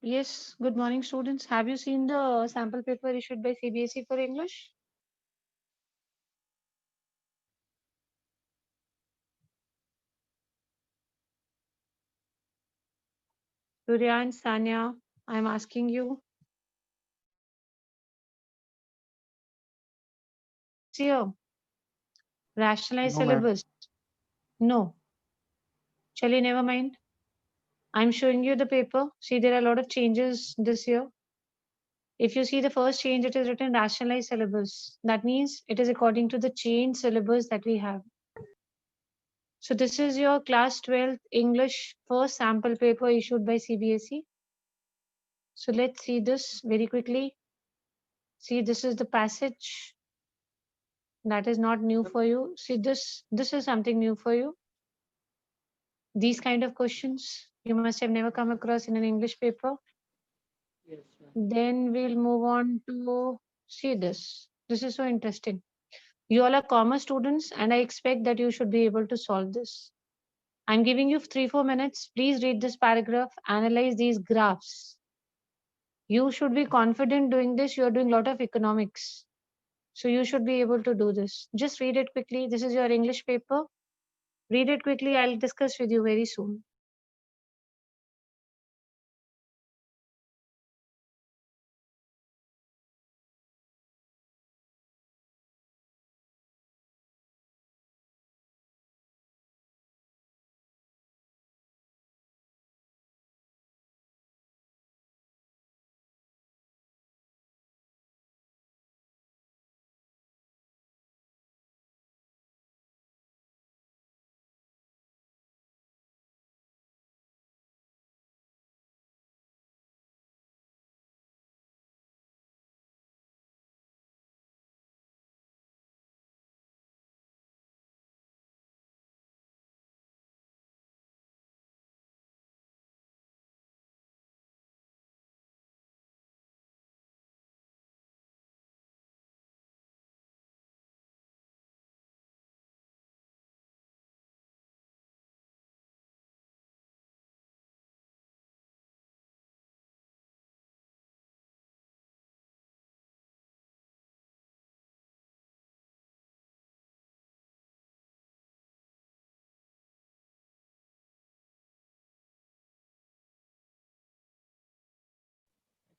Yes, good morning, students. Have you seen the sample paper issued by CBSE for English? Surya and Sanya, I'm asking you. Here, rationalize No, ma'am. syllabus. No. Chali, never mind. I'm showing you the paper. See, there are a lot of changes this year. If you see the first change, it is written rationalized syllabus. That means it is according to the change syllabus that we have. So this is your class 12th English first sample paper issued by CBSE. So let's see this very quickly. See, this is the passage. That is not new for you. See, this is something new for you. These kind of questions you must have never come across in an English paper. Yes, ma'am. Then we'll move on to see this. This is so interesting. You all are commerce students, and I expect that you should be able to solve this. I'm giving you 3-4 minutes. Please read this paragraph, analyze these graphs. You should be confident doing this. You are doing a lot of economics. So you should be able to do this. Just read it quickly. This is your English paper. Read it quickly. I'll discuss with you very soon.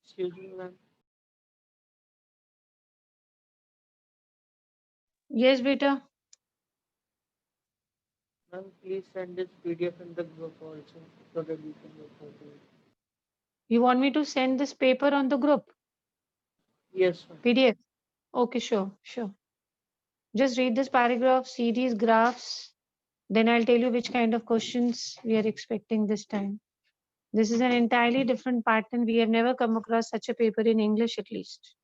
Excuse me, ma'am. Yes, beta. Ma'am, please send this PDF in the group also so that we can look into it. You want me to send this paper on the group? Yes, ma'am. PDF? Okay, sure, sure. Just read this paragraph, see these graphs. Then I'll tell you which kind of questions we are expecting this time. This is an entirely different pattern. We have never come across such a paper in English at least.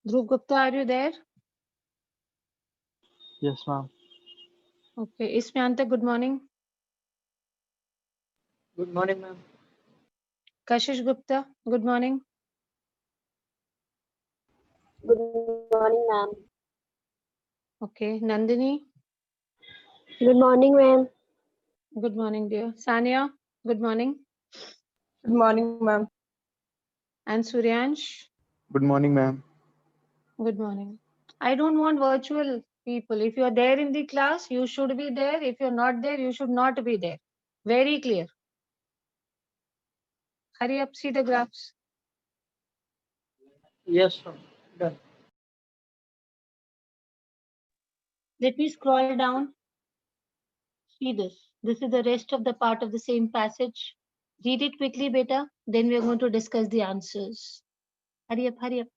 Dhruv Gupta, are you there? Yes, ma'am. Okay. Ismyanta, good morning. Good morning, ma'am. Kashish Gupta, good morning. Good morning, ma'am. Okay. Nandini, Good morning, ma'am. good morning, dear. Sania, good morning. Good morning, ma'am. And Suryansh, Good morning, ma'am. good morning. I don't want virtual people. If you are there in the class, you should be there. If you're not there, you should not be there. Very clear. Hurry up, see the graphs. Yes, ma'am. Done. Let me scroll down. See this. This is the rest of the part of the same passage. Read it quickly, beta. Then we are going to discuss the answers. Hurry up, hurry up.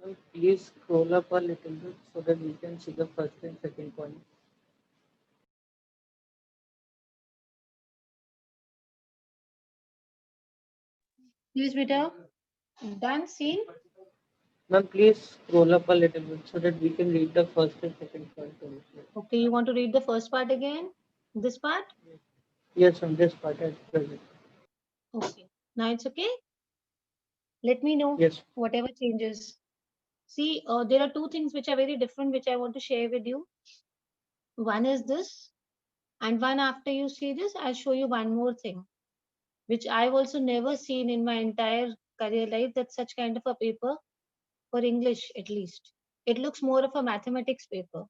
Ma'am, please scroll up a little bit so that we can see the first and second point. Please, beta. Done, seen? Ma'am, please scroll up a little bit so that we can read the first and second point also. Okay, you want to read the first part again? This part? Yes, on this part at present. Okay. Now it's okay? Let me know Yes. whatever changes. See, there are two things which are very different, which I want to share with you. One is this, and one after you see this, I'll show you one more thing, which I've also never seen in my entire career life, that such kind of a paper for English at least. It looks more of a mathematics paper.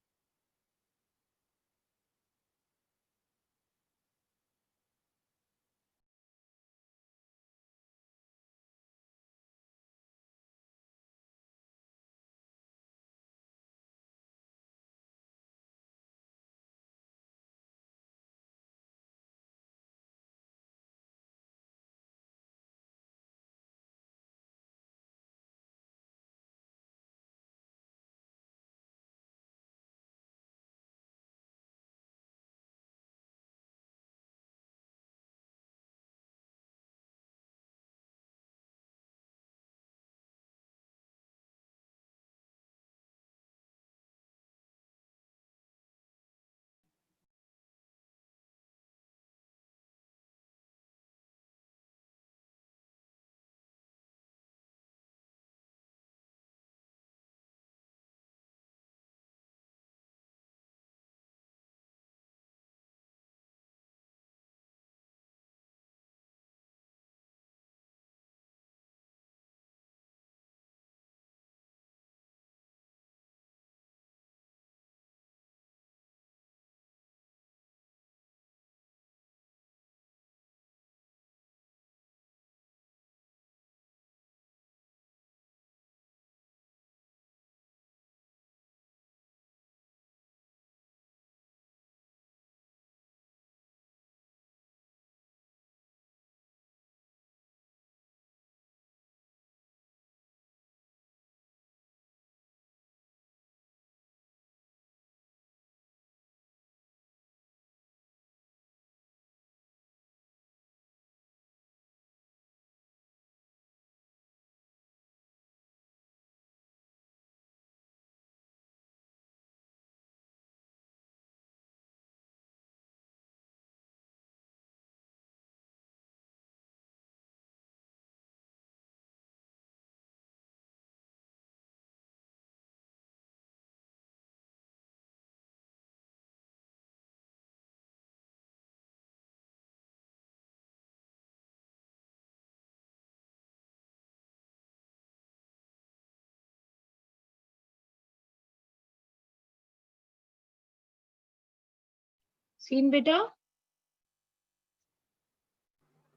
Seen beta?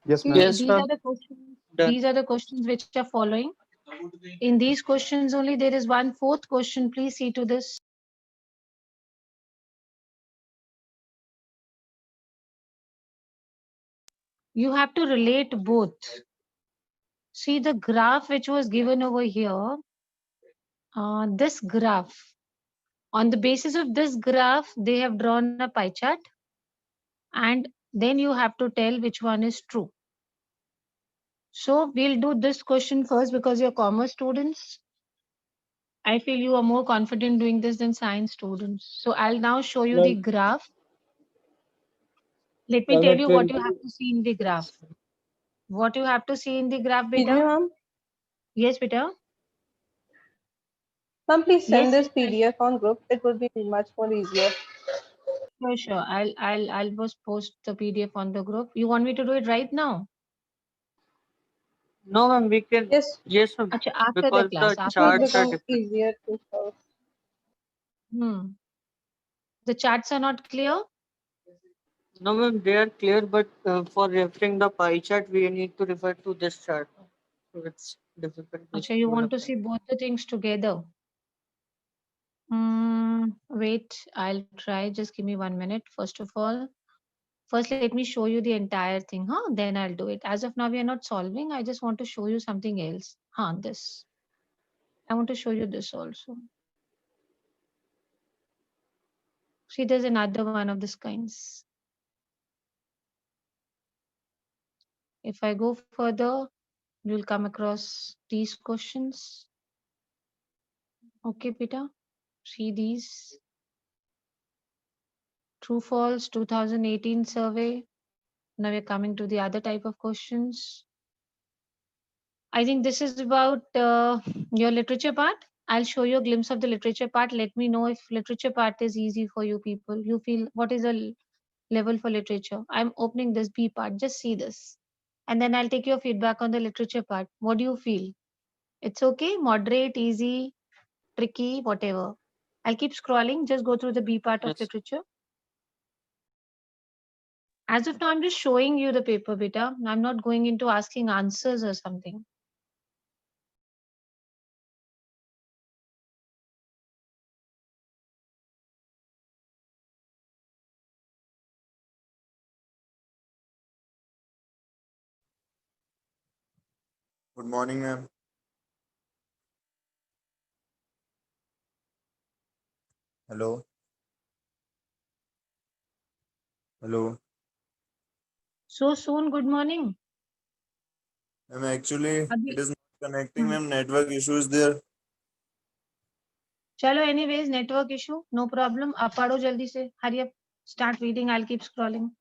Yes, See, ma'am. Yes, these ma'am. are the questions. Done. These are the questions which are following. In these questions only, there is one fourth question. Please see to this. You have to relate both. See the graph which was given over here. This graph. On the basis of this graph, they have drawn a pie chart. And then you have to tell which one is true. So we'll do this question first because you're commerce students. I feel you are more confident doing this than science students. So I'll now show you the Ma'am, graph. Let me ma'am, tell it you will what you have be. to see in the graph. What you have to see in the graph, Excuse me, beta? ma'am. Yes, beta. Ma'am, please send Yes, this PDF on group. It would be much more easier. sure. I'll just post the PDF on the group. You want me to do it right now? No, ma'am, we can. Yes, Yes, ma'am. Acha, after the Because class. the it After will the charts are class. become different. easier to solve. The charts are not clear. No, ma'am, they are clear, but for referring the pie chart, we need to refer to this chart. So it's difficult to Acha, you scroll want up. to see both the things together. Wait, I'll try. Just give me 1 minute. First of all, first let me show you the entire thing, huh? Then I'll do it. As of now, we are not solving. I just want to show you something else. This. I want to show you this also. See, there's another one of this kinds. If I go further, you'll come across these questions. Okay, Peter. See these. True, false, 2018 survey. Now we're coming to the other type of questions. I think this is about your literature part. I'll show you a glimpse of the literature part. Let me know if literature part is easy for you people. You feel what is the level for literature? I'm opening this B part. Just see this. And then I'll take your feedback on the literature part. What do you feel? It's okay, moderate, easy, tricky, whatever. I'll keep scrolling. Just go through the B part of Yes. literature. As of now, I'm just showing you the paper, beta. I'm not going into asking answers or something. Good morning, ma'am. Hello. Hello. So soon, good morning. Ma'am, actually, Abhi- it is not connecting, Hmm. ma'am. Network issues there. Chalo, anyways, network issue, no problem. Up pado jaldi se. Hurry up. Start reading. I'll keep scrolling.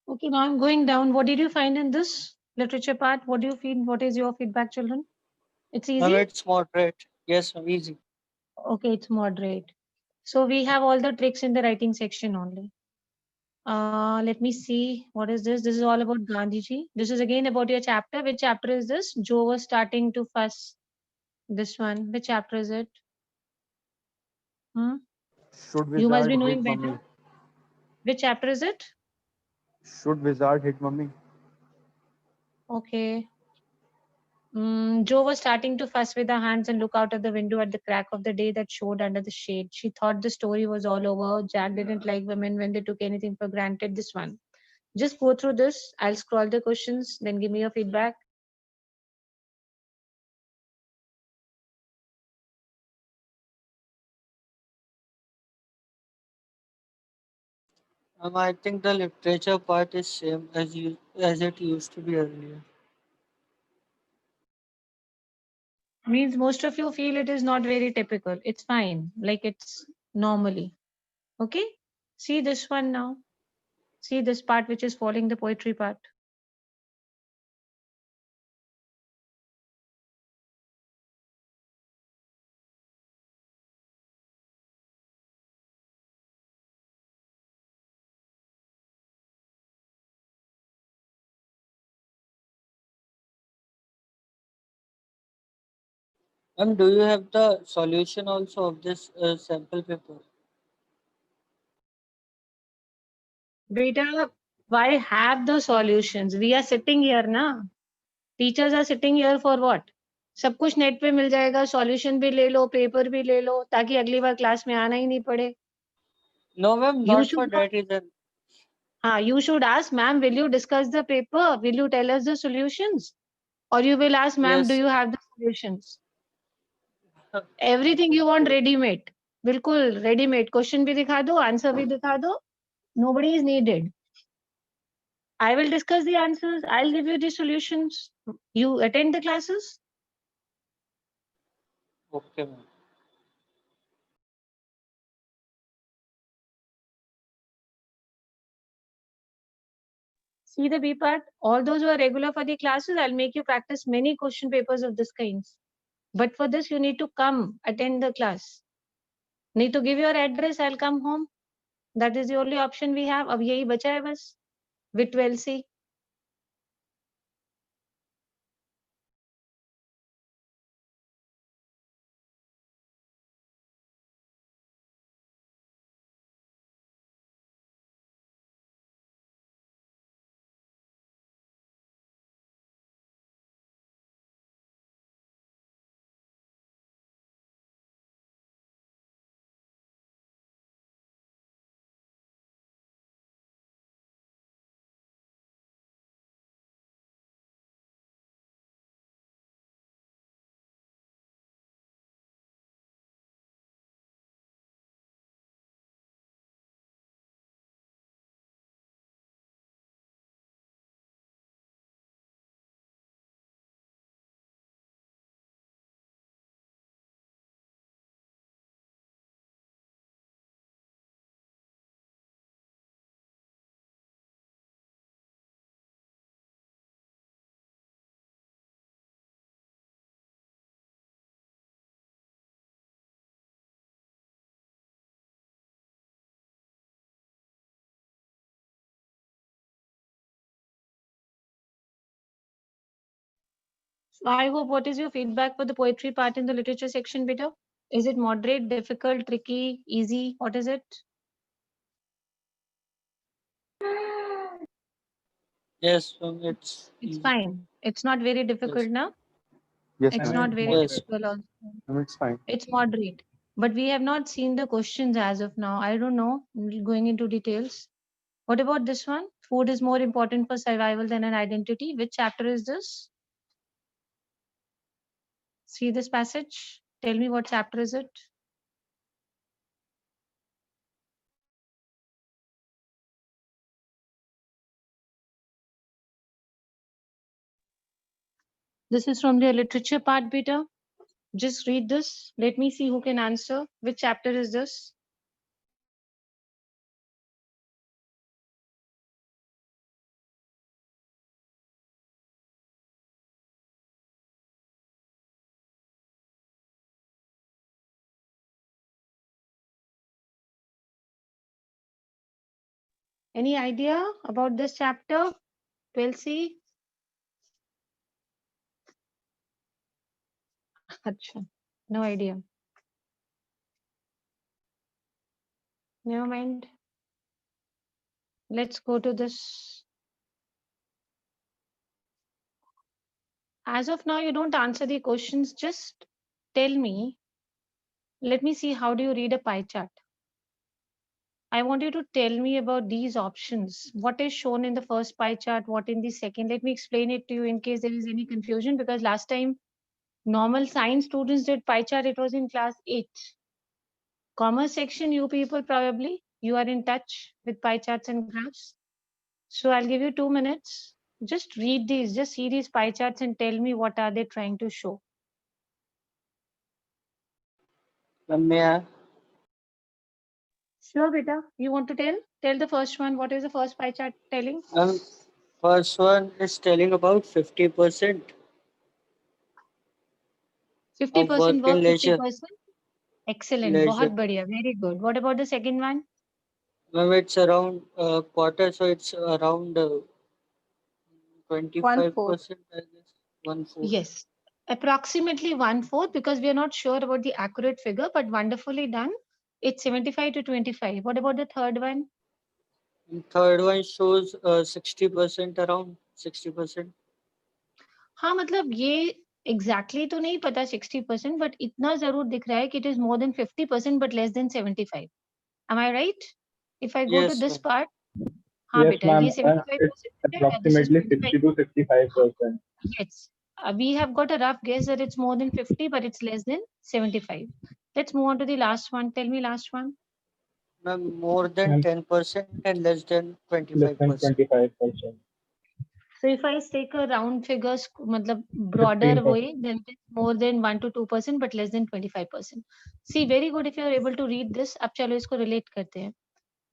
Okay, now I'm going down. What did you find in this literature part? What do you feel? What is your feedback, children? It's Ma'am, easy? it's moderate. Yes, ma'am, easy. Okay, it's moderate. So we have all the tricks in the writing section only. Let me see. What is this? This is all about Gandhiji. This is again about your chapter. Which chapter is this? Joe was starting to fuss. This one. Which chapter is it? Hmm? Should You must wizard be hit knowing mummy? better. Which chapter is it? Should wizard hit mummy? Okay. Joe was starting to fuss with her hands and look out of the window at the crack of the day that showed under the shade. She thought the story was all over. Jack didn't like women when they took anything for granted. This one. Just go through this. I'll scroll the questions, then give me your feedback. I think the literature part is same as it used to be earlier. Means most of you feel it is not very typical. It's fine. Like it's normally. Okay? See this one now. See this part which is following the poetry part. Ma'am, do you have the solution also of this sample paper? Beta, why have the solutions? We are sitting here na. Teachers are sitting here for what? सब कुछ net पे मिल जाएगा, solution भी ले लो, paper भी ले लो, ताकि अगली बार क्लास में आना ही नहीं पड़े. No, ma'am, You not should for that reason. you should ask, ma'am, will you discuss the paper? Will you tell us the solutions? Or you will ask, ma'am, do Yes. you have the solutions? Everything you want ready-made. बिल्कुल ready-made. Question भी दिखा दो, answer भी दिखा दो. Nobody is needed. I will discuss the answers. I'll give you the solutions. You attend the classes. Okay, ma'am. See the B part. All those who are regular for the classes, I'll make you practice many question papers of this kind. But for this, you need to come attend the class. Need to give your address. I'll come home. That is the only option we have. अब यही बचा है बस. With 12C. So I hope what is your feedback for the poetry part in the literature section, beta? Is it moderate, difficult, tricky, easy? What is it? Yes, ma'am, it's It's easy. fine. It's not very difficult now. Yes, It's ma'am. not very Yes. difficult also. Ma'am, it's fine. It's moderate. But we have not seen the questions as of now. I don't know. Going into details. What about this one? Food is more important for survival than an identity. Which chapter is this? See this passage? Tell me what chapter is it? This is from the literature part, beta. Just read this. Let me see who can answer. Which chapter is this? Any idea about this chapter? 12C? Acha, no idea. Never mind. Let's go to this. As of now, you don't answer the questions. Just tell me. Let me see how do you read a pie chart. I want you to tell me about these options. What is shown in the first pie chart? What in the second? Let me explain it to you in case there is any confusion, because last time normal science students did pie chart. It was in class 8. Commerce section, you people probably, you are in touch with pie charts and graphs. So I'll give you 2 minutes. Just read these, just see these pie charts and tell me what are they trying to show. May I? Sure, beta. You want to tell? Tell the first one. What is the first pie chart telling? First one is telling about 50% 50% work work, and leisure. 50%. Excellent. Leisure. बहुत बढ़िया. Very good. What about the second one? Ma'am, it's around quarter, so it's around 25%, I guess. 1/4. Yes. Approximately 1/4, because we are not sure about the accurate figure, but wonderfully done. It's 75 to 25. What about the third one? And third one shows 60%, around 60%. हाँ मतलब ये exactly तो नहीं पता 60%, but इतना जरूर दिख रहा है कि it is more than 50% but less than 75. Am I right? If I go to Yes, this ma'am. part, हाँ Yes, बेटा ma'am. ये 75% It's है and this is approximately 25. 60 to 65%. Yes. We have got a rough guess that it's more than 50, but it's less than 75. Let's move on to the last one. Tell me last one. Ma'am, more than Ma'am, 10% and less than less than 25%. 25%. So if I take a round figures, मतलब broader 15%. way, then it is more than 1 to 2%, but less than 25%. See, very good if you are able to read this. अब चलो इसको relate करते हैं.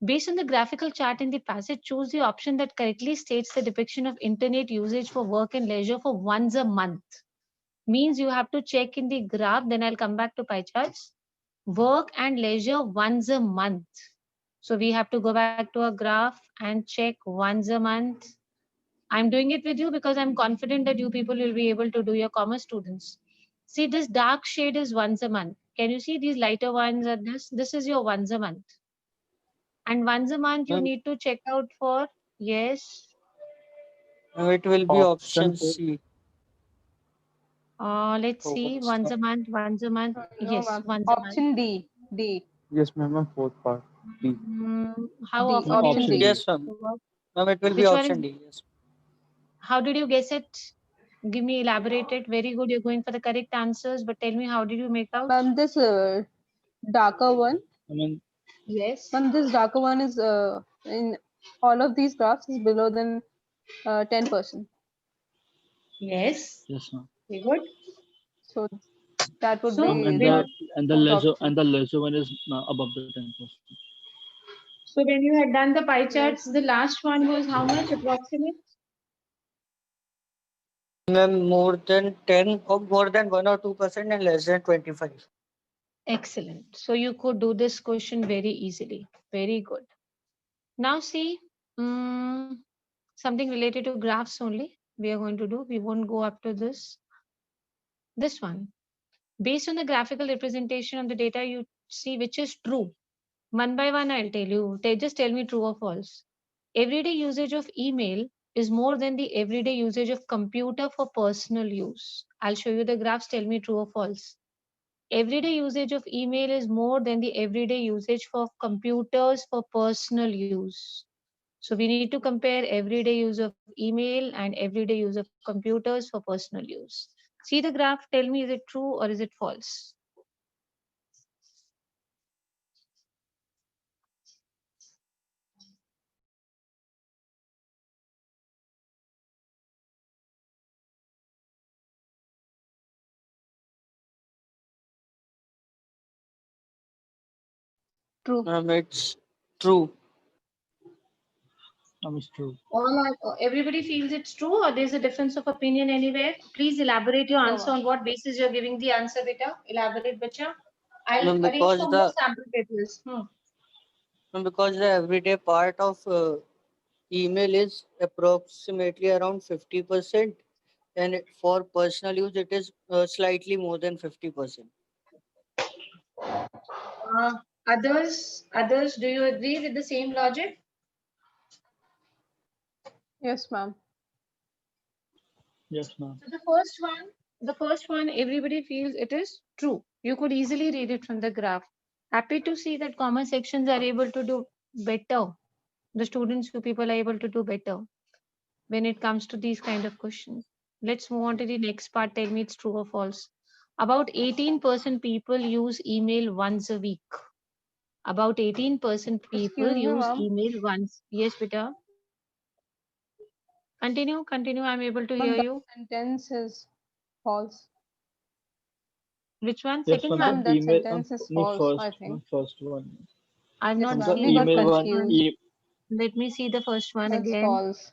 Based on the graphical chart in the passage, choose the option that correctly states the depiction of internet usage for work and leisure for once a month. Means you have to check in the graph, then I'll come back to pie charts. Work and leisure once a month. So we have to go back to a graph and check once a month. I'm doing it with you because I'm confident that you people will be able to do, your commerce students. See, this dark shade is once a month. Can you see these lighter ones are this? This is your once a month. And once a month you Ma'am, need to check out for, yes. it will be Option option four. C. Let's see, once a month, once a month. No, Yes, ma'am. once a month. Option D. D. Yes, ma'am. Fourth part. D. How D, often option you D. use Yes, it ma'am. to work? Ma'am, it will be Which one option is, D. Yes. how did you guess it? Give me, elaborate it. Very good, you're going for the correct answers, but tell me, how did you make out? Ma'am, this darker one. I mean, Yes. Ma'am, this darker one is in all of these graphs is below than 10%. Yes. yes, ma'am. Very good. So that would So, Ma'am, be and when, the top leisure one is above the 10%. so when you had done the pie charts, the last one was how much approximate? Ma'am, more than 10 or more than 1 or 2% and less than 25. Excellent. So you could do this question very easily. Very good. Now see, something related to graphs only we are going to do. We won't go up to this. This one. Based on the graphical representation of the data, you see which is true. One by one, I'll tell you. Just tell me true or false. Everyday usage of email is more than the everyday usage of computer for personal use. I'll show you the graphs. Tell me true or false. Everyday usage of email is more than the everyday usage for computers for personal use. So we need to compare everyday use of email and everyday use of computers for personal use. See the graph, tell me, is it true or is it false? True. Ma'am, it's true. It's true. Everybody feels it's true, or there's a difference of opinion anywhere? Please elaborate your No, answer on what basis you're giving the answer, beta. Elaborate, bacha. I'll Ma'am, arrange because for more the sample papers. because the everyday part of email is approximately around 50%, and for personal use, it is slightly more than 50%. Others, do you agree with the same logic? Yes, ma'am. Yes, ma'am. So the first one, everybody feels it is true. You could easily read it from the graph. Happy to see that common sections are able to do better. The students, you people are able to do better when it comes to these kind of questions. Let's move on to the next part. Tell me it's true or false. About 18% people use email once a week. About 18% people Excuse me, use ma'am. email once. Yes, beta. Continue. I'm able to Ma'am, hear that you. sentence is false. Which one? Yes, Second ma'am. one? Ma'am, that Email. sentence is The false, I think. first one. I'm Yes, not The ma'am. seeing We got the email first one. one. confused. Let me see the first one That's again. false.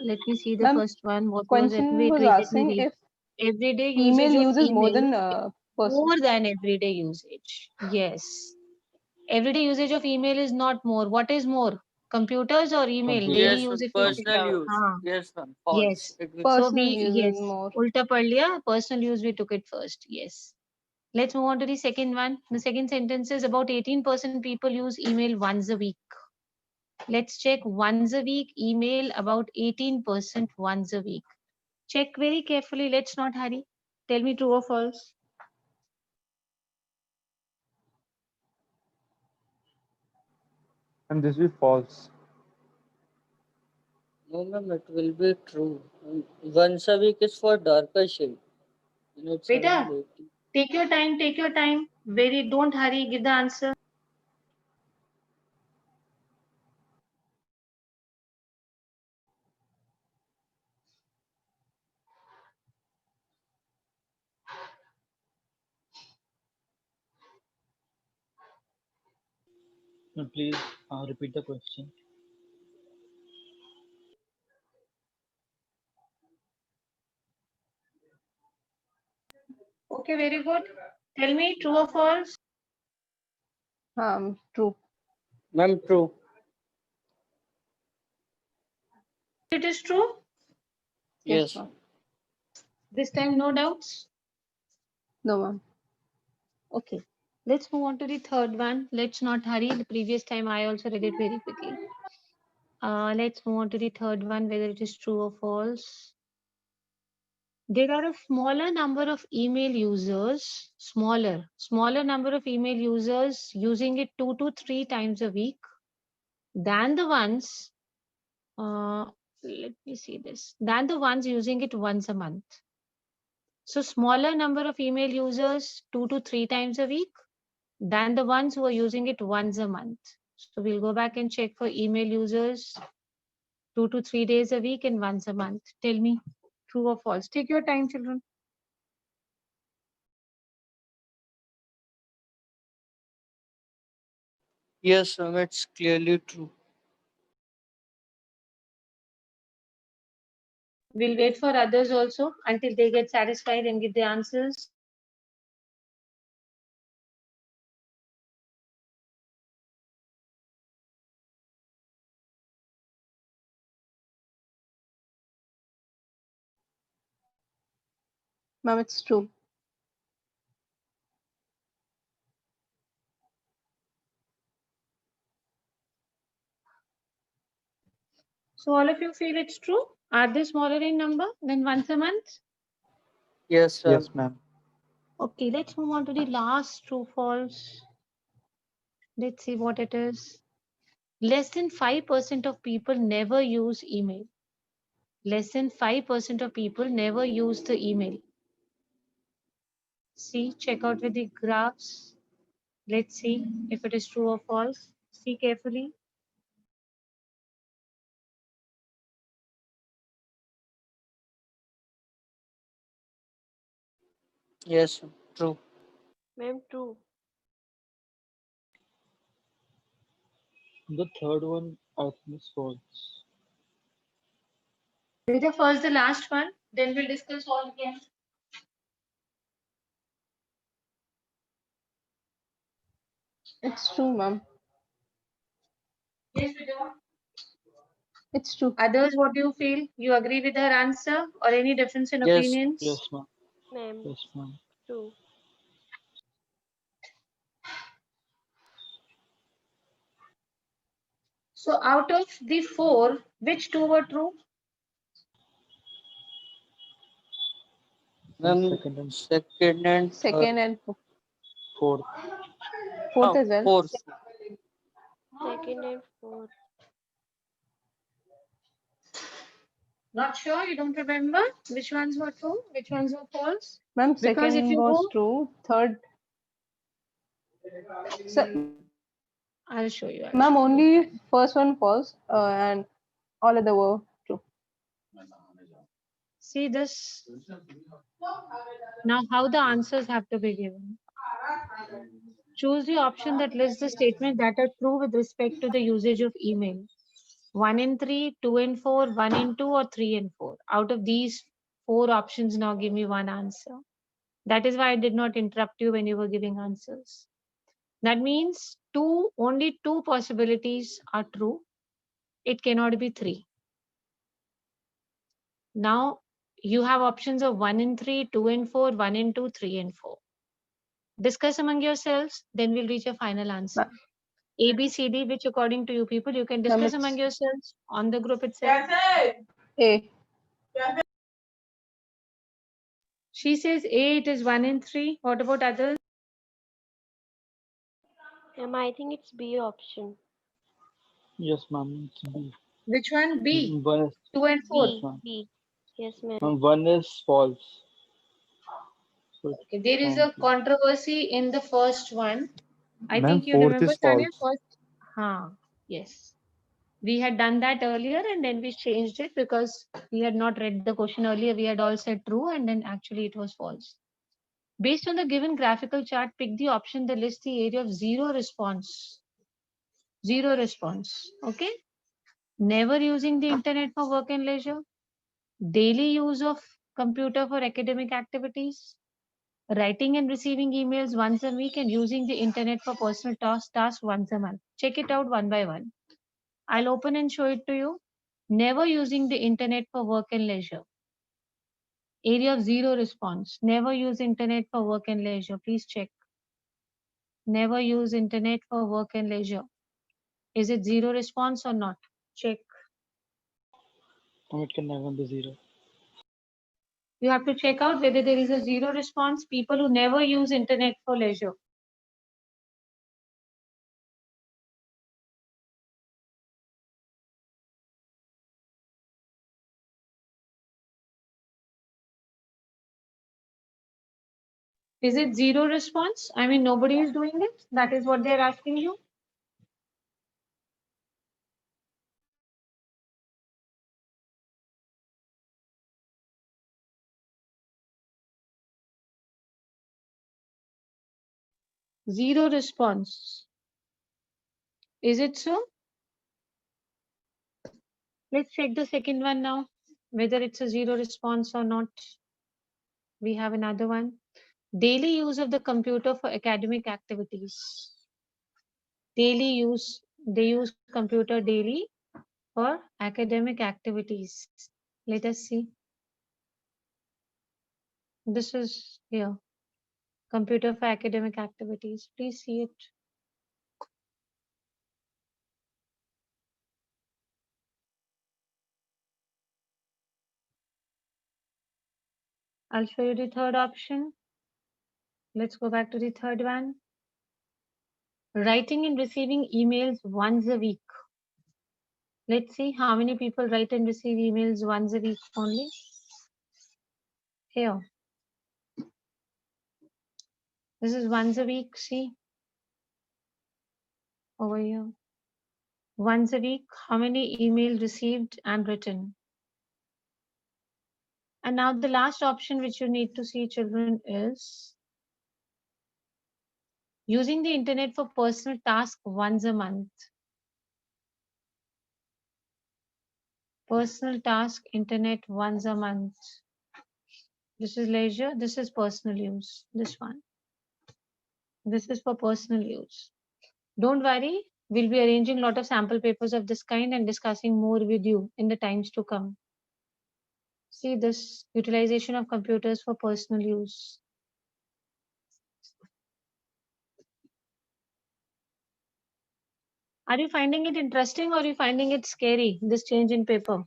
Let me see the Ma'am, first one. What was it? question Wait, was let me asking read. if Everyday email usage of uses more email. than person. More than everyday usage. Yes. Everyday usage of email is not more. What is more? Computers or email? Computer. Daily Yes, use if you take. personal Computer. use. Ah, Yes, ma'am. False. yes. Agree. So Personal we, use is yes. more. Ulta pad liya, personal use we took it first. Yes. Let's move on to the second one. The second sentence is about 18% people use email once a week. Let's check once a week email, about 18% once a week. Check very carefully. Let's not hurry. Tell me true or false. And this is false. No, ma'am, it will be true. Once a week is for darker shade. It's Beta, around 80. take your time. Take your time. Very, don't hurry. Give the answer. Please repeat the question. Okay, very good. Tell me true or false. True. Ma'am, true. It is true. Yes. ma'am. This time, no doubts. No, ma'am. Okay. Let's move on to the third one. Let's not hurry. The previous time I also read it very quickly. Let's move on to the third one, whether it is true or false. There are a smaller number of email users, smaller number of email users using it 2 to 3 times a week than the ones, let me see this, than the ones using it once a month. So smaller number of email users 2 to 3 times a week than the ones who are using it once a month. So we'll go back and check for email users 2 to 3 days a week and once a month. Tell me true or false. Take your time, children. Yes, ma'am, it's clearly true. We'll wait for others also until they get satisfied and give the answers. Ma'am, it's true. So all of you feel it's true? Are they smaller in number than once a month? Yes, ma'am. Yes, ma'am. Okay, let's move on to the last true false. Let's see what it is. Less than 5% of people never use email. Less than 5% of people never use the email. See, check out with the graphs. Let's see if it is true or false. See carefully. Yes, ma'am, true. Ma'am, true. The third one, I think, is false. Later first the last one, then we'll discuss all again. It's true, ma'am. Yes, we do. It's true. Others, what do you feel? You agree with her answer or any difference in Yes. opinions? Yes, ma'am. Ma'am, Yes, ma'am. true. So out of the 4, which 2 were true? Ma'am, Second and second and Second and fourth. fourth as well. fourth. Second and fourth. Not sure, you don't remember which ones were true, which ones were false? Ma'am, Because if second you was go, true. Third, I'll show you. ma'am, only first one false, and all other were true. See this. Now how the answers have to be given. Choose the option that lists the statements that are true with respect to the usage of email. 1 in 3, 2 in 4, 1 in 2, or 3 in 4. Out of these 4 options, now give me one answer. That is why I did not interrupt you when you were giving answers. That means only 2 possibilities are true. It cannot be 3. Now you have options of 1 in 3, 2 in 4, 1 in 2, 3 in 4. Discuss among yourselves, then we'll reach a final answer. A, B, C, D, which according to you people, you can discuss it's- among yourselves on the group itself. A. She says A, it is 1 in 3. What about others? Ma'am, I think it's B option. Yes, ma'am. It's B. Which one? B, One is 2 and 4. B. ma'am. B. Yes, ma'am. One is false. So it's Okay, there is wrong, a please. controversy in the first one. I Ma'am, think you fourth remember, is Tanya, false. first. Yes. We had done that earlier and then we changed it because we had not read the question earlier. We had all said true and then actually it was false. Based on the given graphical chart, pick the option that lists the area of zero response. Zero response. Okay. Never using the internet for work and leisure. Daily use of computer for academic activities. Writing and receiving emails once a week and using the internet for personal tasks once a month. Check it out one by one. I'll open and show it to you. Never using the internet for work and leisure. Area of zero response. Never use internet for work and leisure. Please check. Never use internet for work and leisure. Is it zero response or not? Check. It can never be 0. You have to check out whether there is a zero response. People who never use internet for leisure. Is it zero response? I mean, nobody is doing it. That is what they're asking you. Zero response. Is it so? Let's check the second one now, whether it's a zero response or not. We have another one. Daily use of the computer for academic activities. Daily use, they use computer daily for academic activities. Let us see. This is here. Computer for academic activities. Please see it. I'll show you the third option. Let's go back to the third one. Writing and receiving emails once a week. Let's see how many people write and receive emails once a week only. Here. This is once a week, see. Over here. Once a week, how many emails received and written? And now the last option which you need to see, children, is using the internet for personal tasks once a month. Personal task, internet once a month. This is leisure, this is personal use, this one. This is for personal use. Don't worry, We'll be arranging a lot of sample papers of this kind and discussing more with you in the times to come. See this utilization of computers for personal use. Are you finding it interesting or are you finding it scary, this change in paper?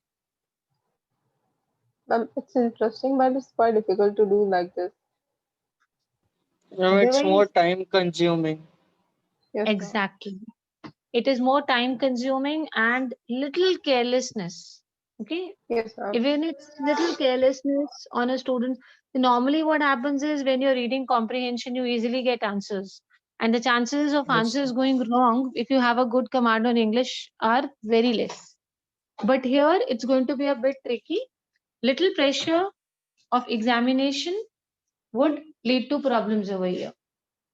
It's interesting, but it's quite difficult to do like this. No, it's more Otherwise- time consuming. Yes, ma'am. Exactly. It is more time consuming and little carelessness. Okay. Yes, ma'am. Even it's little carelessness on a student. Normally what happens is when you're reading comprehension, you easily get answers. And the chances of Yes. answers going wrong, if you have a good command on English, are very less. But here it's going to be a bit tricky. Little pressure of examination would lead to problems over here.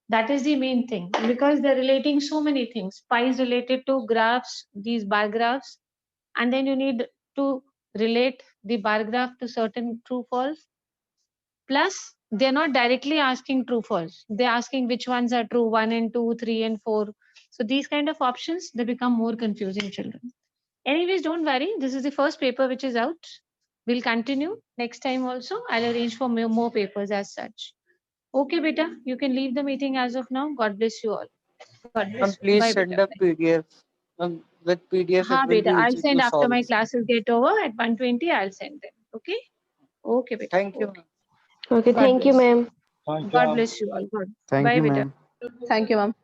That is the main thing, because they're relating so many things. Pi is related to graphs, these bar graphs, and then you need to relate the bar graph to certain true false. Plus, they're not directly asking true false. They're asking which ones are true, 1 and 2, 3 and 4. So these kind of options, they become more confusing, children. Anyways, don't worry. This is the first paper which is out. We'll continue next time also. I'll arrange for more papers as such. Okay, beta, you can leave the meeting as of now. God bless you all. God And bless you. please Bye, send beta. a PDF. With PDF, Ha, it will beta. be I'll easy send to after solve. my classes get over at 1:20. I'll send them. Okay. Okay, beta. Thank you. Okay. Okay, God thank you, bless. ma'am. Thank God you. bless you all. God. Thank Bye, you, beta. ma'am. Thank you, ma'am.